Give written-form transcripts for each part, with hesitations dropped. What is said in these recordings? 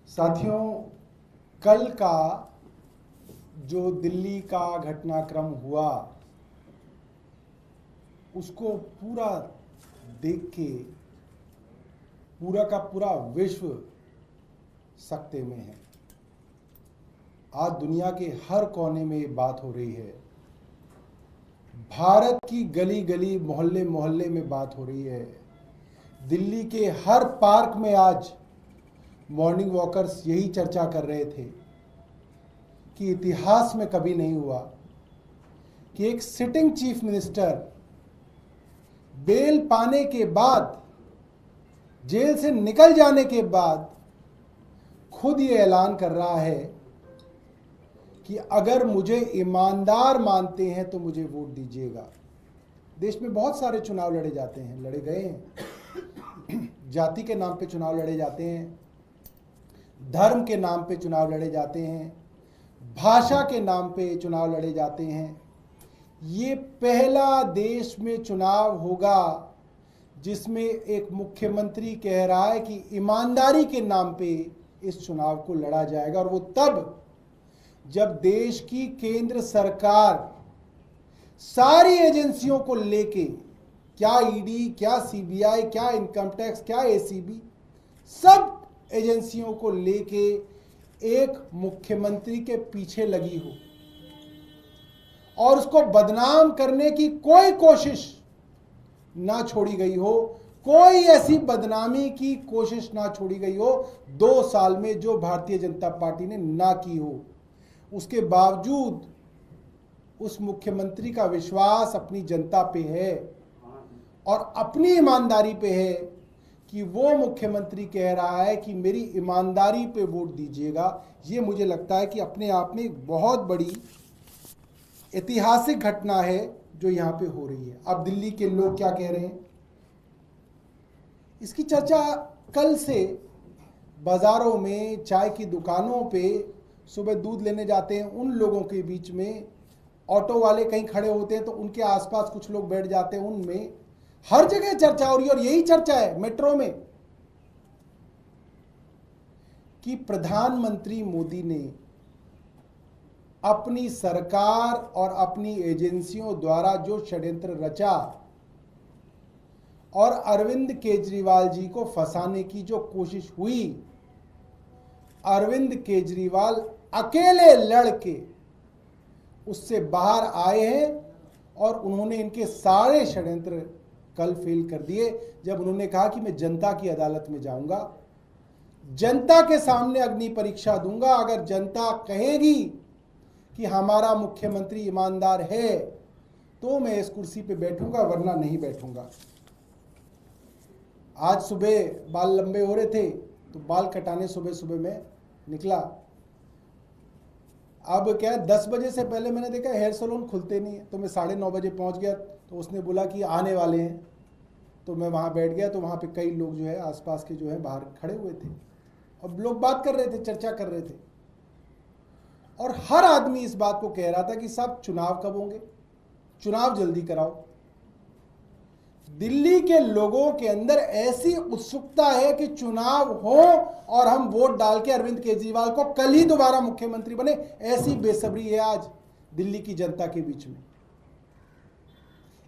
साथियों, कल का जो दिल्ली का घटनाक्रम हुआ उसको पूरा देख के पूरा का पूरा विश्व सकते में है। आज दुनिया के हर कोने में ये बात हो रही है। भारत की गली गली मोहल्ले मोहल्ले में बात हो रही है। दिल्ली के हर पार्क में आज मॉर्निंग वॉकर्स यही चर्चा कर रहे थे कि इतिहास में कभी नहीं हुआ कि एक सिटिंग चीफ मिनिस्टर बेल पाने के बाद, जेल से निकल जाने के बाद खुद ये ऐलान कर रहा है कि अगर मुझे ईमानदार मानते हैं तो मुझे वोट दीजिएगा। देश में बहुत सारे चुनाव लड़े जाते हैं, लड़े गए हैं। जाति के नाम पे चुनाव लड़े जाते हैं, धर्म के नाम पे चुनाव लड़े जाते हैं, भाषा के नाम पे चुनाव लड़े जाते हैं। ये पहला देश में चुनाव होगा जिसमें एक मुख्यमंत्री कह रहा है कि ईमानदारी के नाम पे इस चुनाव को लड़ा जाएगा, और वो तब जब देश की केंद्र सरकार सारी एजेंसियों को लेके, क्या ईडी, क्या सीबीआई, क्या इनकम टैक्स, क्या एसीबी, सब एजेंसियों को लेके एक मुख्यमंत्री के पीछे लगी हो और उसको बदनाम करने की कोई कोशिश ना छोड़ी गई हो, कोई ऐसी बदनामी की कोशिश ना छोड़ी गई हो 2 साल में जो भारतीय जनता पार्टी ने ना की हो। उसके बावजूद उस मुख्यमंत्री का विश्वास अपनी जनता पे है और अपनी ईमानदारी पे है कि वो मुख्यमंत्री कह रहा है कि मेरी ईमानदारी पे वोट दीजिएगा। ये मुझे लगता है कि अपने आप में एक बहुत बड़ी ऐतिहासिक घटना है जो यहाँ पे हो रही है। अब दिल्ली के लोग क्या कह रहे हैं, इसकी चर्चा कल से बाजारों में, चाय की दुकानों पे, सुबह दूध लेने जाते हैं उन लोगों के बीच में, ऑटो वाले कहीं खड़े होते हैं तो उनके आसपास कुछ लोग बैठ जाते हैं, उनमें हर जगह चर्चा हो रही है। और यही चर्चा है मेट्रो में कि प्रधानमंत्री मोदी ने अपनी सरकार और अपनी एजेंसियों द्वारा जो षड्यंत्र रचा और अरविंद केजरीवाल जी को फंसाने की जो कोशिश हुई, अरविंद केजरीवाल अकेले लड़के उससे बाहर आए हैं और उन्होंने इनके सारे षड्यंत्र कल फेल कर दिए जब उन्होंने कहा कि मैं जनता की अदालत में जाऊंगा, जनता के सामने अग्नि परीक्षा दूंगा। अगर जनता कहेगी कि हमारा मुख्यमंत्री ईमानदार है तो मैं इस कुर्सी पे बैठूंगा, वरना नहीं बैठूंगा। आज सुबह बाल लंबे हो रहे थे तो बाल कटाने सुबह सुबह में निकला। अब क्या है, 10 बजे से पहले मैंने देखा हेयर सैलून खुलते नहीं है, तो मैं 9:30 बजे पहुंच गया। तो उसने बोला कि आने वाले हैं, तो मैं वहाँ बैठ गया। तो वहाँ पे कई लोग जो है आसपास के जो है बाहर खड़े हुए थे और लोग बात कर रहे थे, चर्चा कर रहे थे, और हर आदमी इस बात को कह रहा था कि साहब चुनाव कब होंगे, चुनाव जल्दी कराओ। दिल्ली के लोगों के अंदर ऐसी उत्सुकता है कि चुनाव हो और हम वोट डाल के अरविंद केजरीवाल को कल ही दोबारा मुख्यमंत्री बने, ऐसी बेसब्री है आज दिल्ली की जनता के बीच में।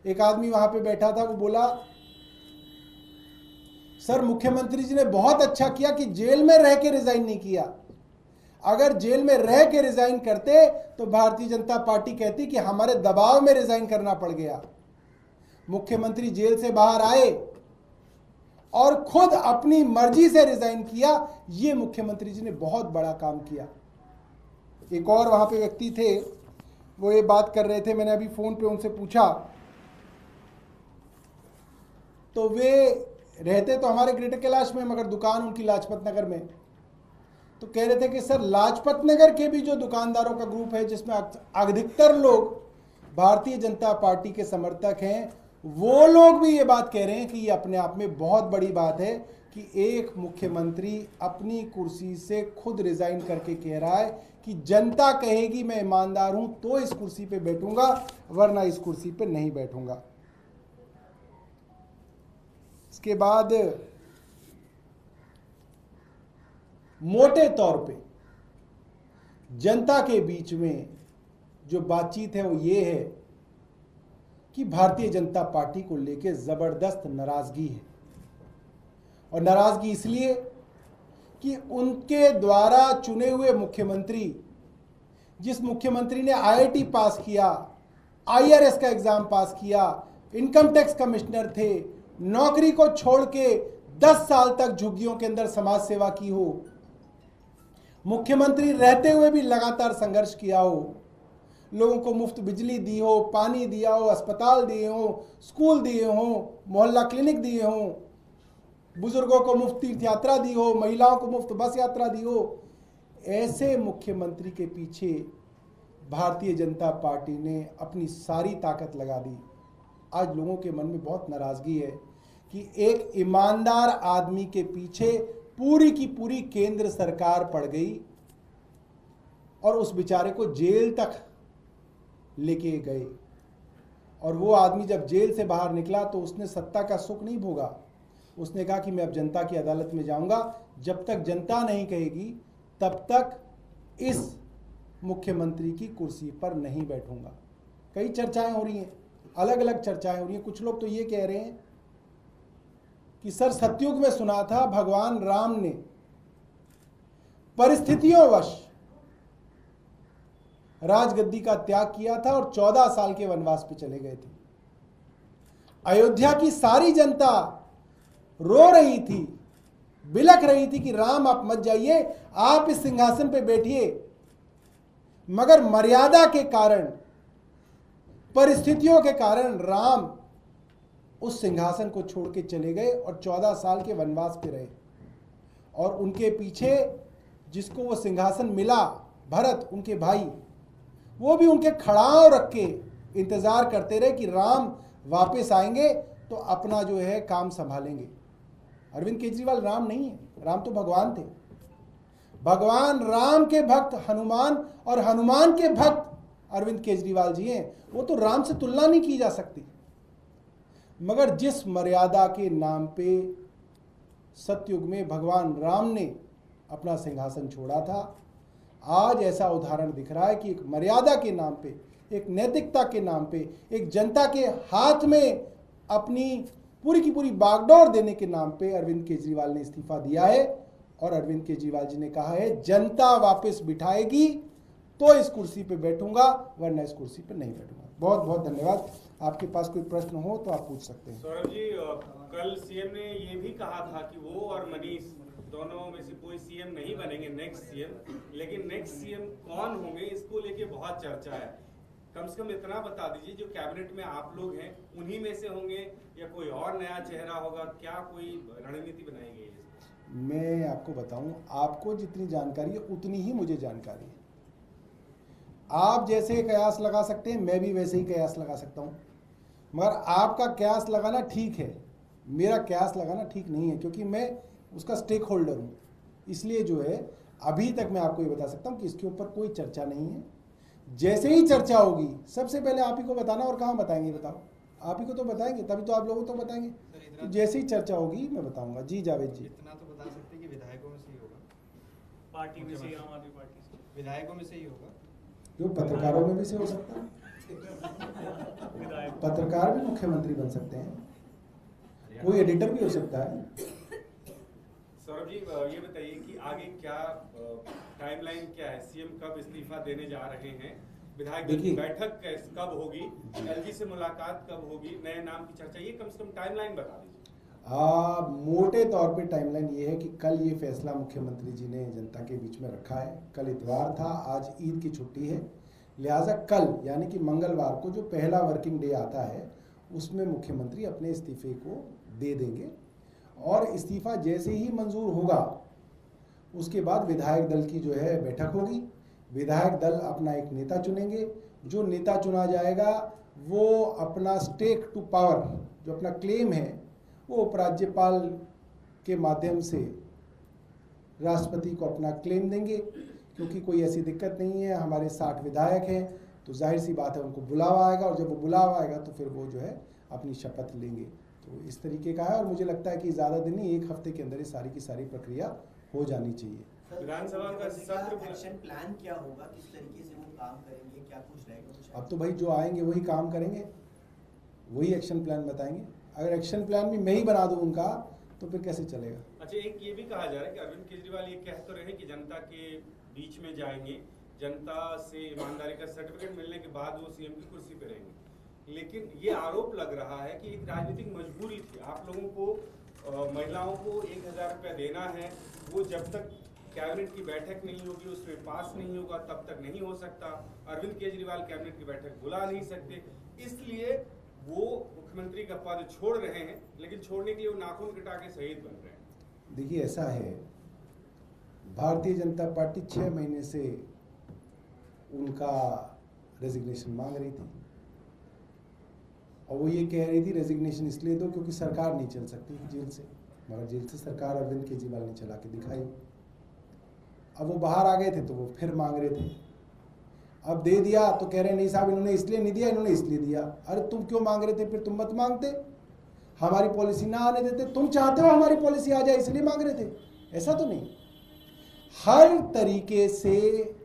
एक आदमी वहां पे बैठा था, वो बोला, सर मुख्यमंत्री जी ने बहुत अच्छा किया कि जेल में रह के रिजाइन नहीं किया। अगर जेल में रह के रिजाइन करते तो भारतीय जनता पार्टी कहती कि हमारे दबाव में रिजाइन करना पड़ गया। मुख्यमंत्री जेल से बाहर आए और खुद अपनी मर्जी से रिजाइन किया। ये मुख्यमंत्री जी ने बहुत बड़ा काम किया। एक और वहां पे व्यक्ति थे, वो ये बात कर रहे थे, मैंने अभी फोन पे उनसे पूछा, तो वे रहते तो हमारे ग्रेटर कैलाश में, मगर दुकान उनकी लाजपत नगर में। तो कह रहे थे कि सर लाजपत नगर के भी जो दुकानदारों का ग्रुप है जिसमें अधिकतर लोग भारतीय जनता पार्टी के समर्थक हैं, वो लोग भी ये बात कह रहे हैं कि ये अपने आप में बहुत बड़ी बात है कि एक मुख्यमंत्री अपनी कुर्सी से खुद रिजाइन करके कह रहा है कि जनता कहेगी मैं ईमानदार हूं तो इस कुर्सी पे बैठूंगा, वरना इस कुर्सी पे नहीं बैठूंगा। इसके बाद मोटे तौर पे जनता के बीच में जो बातचीत है वो ये है कि भारतीय जनता पार्टी को लेकर जबरदस्त नाराजगी है। और नाराजगी इसलिए कि उनके द्वारा चुने हुए मुख्यमंत्री, जिस मुख्यमंत्री ने आईआईटी पास किया, आईआरएस का एग्जाम पास किया, इनकम टैक्स कमिश्नर थे, नौकरी को छोड़ के 10 साल तक झुग्गियों के अंदर समाज सेवा की हो, मुख्यमंत्री रहते हुए भी लगातार संघर्ष किया हो, लोगों को मुफ्त बिजली दी हो, पानी दिया हो, अस्पताल दिए हो, स्कूल दिए हो, मोहल्ला क्लिनिक दिए हो, बुजुर्गों को मुफ्त तीर्थ यात्रा दी हो, महिलाओं को मुफ्त बस यात्रा दी हो, ऐसे मुख्यमंत्री के पीछे भारतीय जनता पार्टी ने अपनी सारी ताकत लगा दी। आज लोगों के मन में बहुत नाराजगी है कि एक ईमानदार आदमी के पीछे पूरी की पूरी केंद्र सरकार पड़ गई और उस बेचारे को जेल तक लेके गए। और वो आदमी जब जेल से बाहर निकला तो उसने सत्ता का सुख नहीं भोगा। उसने कहा कि मैं अब जनता की अदालत में जाऊंगा, जब तक जनता नहीं कहेगी तब तक इस मुख्यमंत्री की कुर्सी पर नहीं बैठूंगा। कई चर्चाएं हो रही हैं, अलग अलग चर्चाएं हो रही हैं। कुछ लोग तो ये कह रहे हैं कि सर सतयुग में सुना था भगवान राम ने परिस्थितियों वश राजगद्दी का त्याग किया था और 14 साल के वनवास पे चले गए थे। अयोध्या की सारी जनता रो रही थी, बिलख रही थी कि राम आप मत जाइए, आप इस सिंहासन पे बैठिए। मगर मर्यादा के कारण, परिस्थितियों के कारण राम उस सिंहासन को छोड़ के चले गए और 14 साल के वनवास पे रहे। और उनके पीछे जिसको वो सिंहासन मिला, भरत उनके भाई, वो भी उनके खड़ाव रख के इंतजार करते रहे कि राम वापस आएंगे तो अपना जो है काम संभालेंगे। अरविंद केजरीवाल राम नहीं है, राम तो भगवान थे। भगवान राम के भक्त हनुमान और हनुमान के भक्त अरविंद केजरीवाल जी हैं। वो तो राम से तुलना नहीं की जा सकती। मगर जिस मर्यादा के नाम पे सतयुग में भगवान राम ने अपना सिंहासन छोड़ा था, आज ऐसा उदाहरण दिख रहा है कि एक मर्यादा के नाम पे, एक नैतिकता के नाम पे, एक जनता के हाथ में अपनी पूरी की पूरी बागडोर देने के नाम पे अरविंद केजरीवाल ने इस्तीफा दिया है। और अरविंद केजरीवाल जी ने कहा है जनता वापस बिठाएगी तो इस कुर्सी पे बैठूंगा, वरना इस कुर्सी पे नहीं बैठूंगा। बहुत बहुत धन्यवाद। आपके पास कोई प्रश्न हो तो आप पूछ सकते हैं। सौरभ जी, कल सीएम ने ये भी कहा था कि वो और मनीष दोनों में से कोई सीएम नहीं बनेंगे नेक्स्ट सीएम, लेकिन नेक्स्ट सीएम कौन होंगे इसको लेके बहुत चर्चा है। कम से कम इतना बता दीजिए, जो कैबिनेट में आप लोग हैं उन्हीं में से होंगे या कोई और नया चेहरा होगा? क्या कोई रणनीति बनाई गई है? मैं आपको बताऊं, आपको जितनी जानकारी है उतनी ही मुझे जानकारी है। आप जैसे कयास लगा सकते हैं, मैं भी वैसे ही कयास लगा सकता हूं। मगर आपका कयास लगाना ठीक है, मेरा कयास लगाना ठीक नहीं है, क्योंकि मैं उसका स्टेक होल्डर हूं। इसलिए जो है अभी तक मैं आपको ये बता सकता हूं कि इसके ऊपर कोई चर्चा नहीं है। जैसे ही चर्चा होगी सबसे पहले आप ही को बताना। और कहाँ बताएंगे बताओ? आप ही को तो बताएंगे, तभी तो आप लोगों को तो बताएंगे। तो जैसे ही चर्चा होगी मैं बताऊंगा। जी जावेद जी, इतना तो बता सकते हैं कि विधायकों में से ही होगा, पार्टी में से, आम आदमी पार्टी से, विधायकों में से ही होगा। जो पत्रकारों में भी से हो सकता है। पत्रकार भी मुख्यमंत्री बन सकते हैं, कोई एडिटर भी हो सकता है। सौरभ जी, ये बताइए कि आगे क्या टाइमलाइन क्या है? सीएम कब इस्तीफा देने जा रहे हैं? विधायक दल की बैठक कब होगी? एलजी से मुलाकात कब होगी? नए नाम की चर्चा, ये कम से कम टाइमलाइन बता दीजिए। मोटे तौर पे टाइमलाइन ये है कि कल ये फैसला मुख्यमंत्री जी ने जनता के बीच में रखा है। कल इतवार था, आज ईद की छुट्टी है, लिहाजा कल यानी कि मंगलवार को जो पहला वर्किंग डे आता है उसमें मुख्यमंत्री अपने इस्तीफे को दे देंगे। और इस्तीफा जैसे ही मंजूर होगा उसके बाद विधायक दल की जो है बैठक होगी। विधायक दल अपना एक नेता चुनेंगे। जो नेता चुना जाएगा वो अपना स्टेक टू पावर, जो अपना क्लेम है, वो उपराज्यपाल के माध्यम से राष्ट्रपति को अपना क्लेम देंगे। क्योंकि कोई ऐसी दिक्कत नहीं है, हमारे 60 विधायक हैं, तो जाहिर सी बात है उनको बुलावा आएगा। और जब वो बुलावा आएगा तो फिर वो जो है अपनी शपथ लेंगे। तो इस तरीके का है और मुझे लगता है कि ज़्यादा दिन नहीं, एक हफ्ते के अंदर ये सारी की सारी प्रक्रिया हो जानी चाहिए। विधानसभा का सत्र एक्शन प्लान क्या होगा, किस तरीके से वो काम करेंगे, क्या कुछ रहेगा कुछ? अब तो भाई जो आएंगे वही काम करेंगे, वही एक्शन प्लान बताएंगे। अगर एक्शन प्लान भी मैं ही बना दूं उनका तो फिर कैसे चलेगा। अच्छा, एक ये भी कहा जा रहा है कि अरविंद केजरीवाल ये कह तो रहे कि जनता के बीच में जाएंगे, जनता से ईमानदारी का सर्टिफिकेट मिलने के बाद वो सीएम की कुर्सी पे रहेंगे, लेकिन ये आरोप लग रहा है कि एक राजनीतिक मजबूरी थी आप लोगों को, महिलाओं को 1000 रुपया देना है, वो जब तक कैबिनेट की बैठक नहीं होगी, उसमें पास नहीं होगा, तब तक नहीं हो सकता। अरविंद केजरीवाल कैबिनेट की बैठक बुला नहीं सकते, इसलिए वो मुख्यमंत्री का पद छोड़ रहे हैं, लेकिन छोड़ने के लिए वो नाखून कटा के शहीद बन रहे हैं। देखिए ऐसा है, भारतीय जनता पार्टी 6 महीने से उनका रेजिग्नेशन मांग रही थी और वो ये कह रही थी रेजिग्नेशन इसलिए दो क्योंकि सरकार नहीं चल सकती जेल से, मगर जेल से सरकार अरविंद केजरीवाल ने चला के दिखाई। अब वो बाहर आ गए थे तो वो फिर मांग रहे थे, अब दे दिया तो कह रहे नहीं साहब इन्होंने इसलिए नहीं दिया, इन्होंने इसलिए दिया। अरे तुम क्यों मांग रहे थे, फिर तुम मत मांगते, हमारी पॉलिसी ना आने देते। तुम चाहते हो हमारी पॉलिसी आ जाए इसलिए मांग रहे थे, ऐसा तो नहीं। हर तरीके से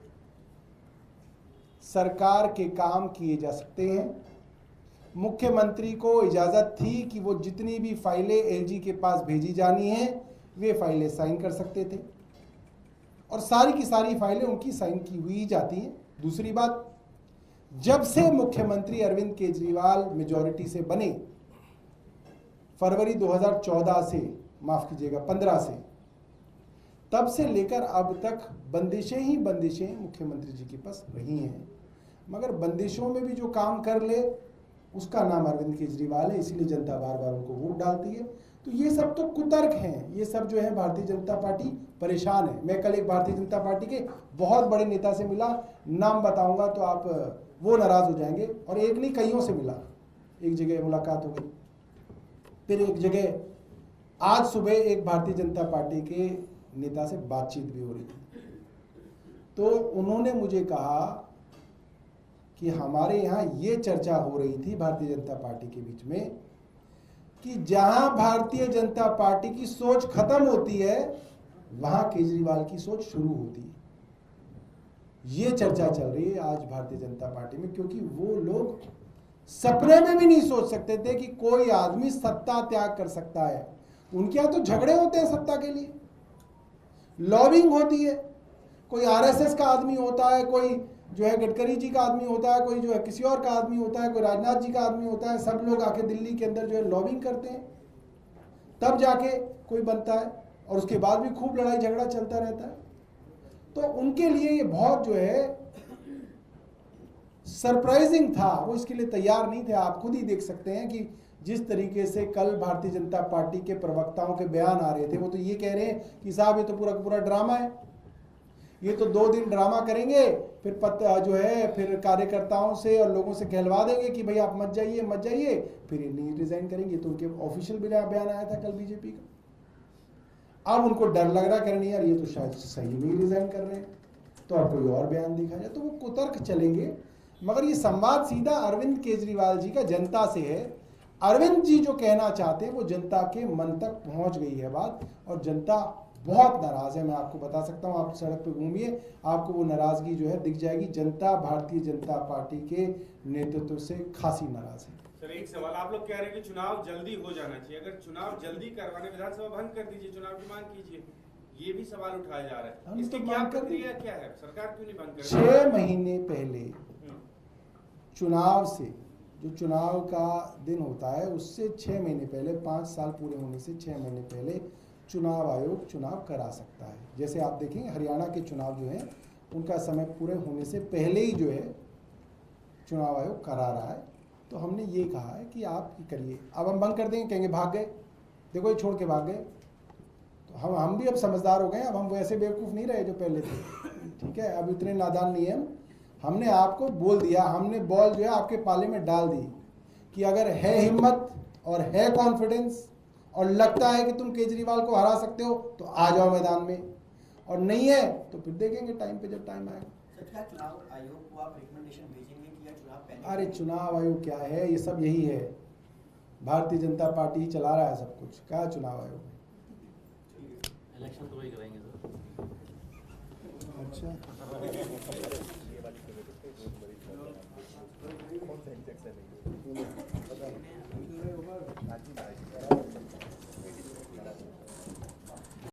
सरकार के काम किए जा सकते हैं। मुख्यमंत्री को इजाजत थी कि वो जितनी भी फाइलें एलजी के पास भेजी जानी है वे फाइलें साइन कर सकते थे और सारी की सारी फाइलें उनकी साइन की हुई जाती हैं। दूसरी बात, जब से मुख्यमंत्री अरविंद केजरीवाल मेजॉरिटी से बने, फरवरी 2014 से, माफ कीजिएगा 15 से, तब से लेकर अब तक बंदिशें ही बंदिशें मुख्यमंत्री जी के पास रही हैं, मगर बंदिशों में भी जो काम कर ले उसका नाम अरविंद केजरीवाल है, इसलिए जनता बार बार उनको वोट डालती है। तो ये सब तो कुतर्क हैं, ये सब जो है भारतीय जनता पार्टी परेशान है। मैं कल एक भारतीय जनता पार्टी के बहुत बड़े नेता से मिला, नाम बताऊंगा तो आप वो नाराज हो जाएंगे, और एक नहीं कईयों से मिला, एक जगह मुलाकात हो गई, फिर एक जगह आज सुबह एक भारतीय जनता पार्टी के नेता से बातचीत भी हो रही थी। तो उन्होंने मुझे कहा कि हमारे यहाँ ये चर्चा हो रही थी भारतीय जनता पार्टी के बीच में कि जहां भारतीय जनता पार्टी की सोच खत्म होती है वहां केजरीवाल की सोच शुरू होती है। ये चर्चा चल रही है आज भारतीय जनता पार्टी में, क्योंकि वो लोग सपने में भी नहीं सोच सकते थे कि कोई आदमी सत्ता त्याग कर सकता है। उनके यहाँ तो झगड़े होते हैं सत्ता के लिए, लॉबिंग होती है, कोई आरएसएस का आदमी होता है, कोई जो है गडकरी जी का आदमी होता है, कोई जो है किसी और का आदमी होता है, कोई राजनाथ जी का आदमी होता है, सब लोग आके दिल्ली के अंदर जो है लॉबिंग करते हैं, तब जाके कोई बनता है, और उसके बाद भी खूब लड़ाई झगड़ा चलता रहता है। तो उनके लिए ये बहुत जो है सरप्राइजिंग था, वो इसके लिए तैयार नहीं थे। आप खुद ही देख सकते हैं कि जिस तरीके से कल भारतीय जनता पार्टी के प्रवक्ताओं के बयान आ रहे थे, वो तो ये कह रहे हैं कि साहब ये तो पूरा पूरा ड्रामा है, ये तो 2 दिन ड्रामा करेंगे, फिर जो है फिर कार्यकर्ताओं से और लोगों से कहलवा देंगे कि भाई आप मत जाइए, फिर ये नहीं रिजाइन करेंगे। तो उनके ऑफिशियल बयान आया था कल बीजेपी का। अब उनको डर लग रहा है, नहीं यार ये तो शायद सही में ही रिजाइन कर रहे हैं, तो अब कोई और बयान दिखा जाए, तो वो कुतर्क चलेंगे। मगर ये संवाद सीधा अरविंद केजरीवाल जी का जनता से है। अरविंद जी जो कहना चाहते हैं वो जनता के मन तक पहुंच गई है बात, और जनता बहुत नाराज है। मैं आपको बता सकता हूं, आप सड़क पे घूमिए, आपको वो नाराजगी जो है दिख जाएगी। जनता भारतीय जनता पार्टी के नेतृत्व से खासी नाराज है। सर एक सवाल, आप लोग कह रहे हैं कि चुनाव जल्दी हो जाना चाहिए, अगर चुनाव जल्दी करवाने विधानसभा भंग कर दीजिए, चुनाव की मांग कीजिए, ये भी सवाल उठाया जा रहा है। इसकी क्या प्रक्रिया क्या है, सरकार क्यों नहीं बंद कर रही? 6 महीने पहले चुनाव से, जो चुनाव का दिन होता है उससे 6 महीने पहले, 5 साल पूरे होने से 6 महीने पहले चुनाव आयोग चुनाव करा सकता है। जैसे आप देखेंगे हरियाणा के चुनाव जो हैं उनका समय पूरे होने से पहले ही जो है चुनाव आयोग करा रहा है। तो हमने ये कहा है कि आप करिए। अब हम बंद कर देंगे, कहेंगे भाग गए, देखो ये छोड़ के भाग गए। तो हम भी अब समझदार हो गए, अब हम वैसे बेवकूफ़ नहीं रहे जो पहले थे, ठीक है। अब इतने नादान नहीं है, हमने आपको बोल दिया, हमने बॉल जो है आपके पाले में डाल दी कि अगर है हिम्मत और है कॉन्फिडेंस और लगता है कि तुम केजरीवाल को हरा सकते हो तो आ जाओ मैदान में, और नहीं है तो फिर देखेंगे टाइम पे, जब टाइम आएगा। चुनाव आयोग को आप रिकमेंडेशन भेजेंगे कि या चुनाव पहले? अरे चुनाव आयोग क्या है, ये सब यही है, भारतीय जनता पार्टी ही चला रहा है सब कुछ, क्या चुनाव आयोग। इलेक्शन तो वही कराएंगे सर। अच्छा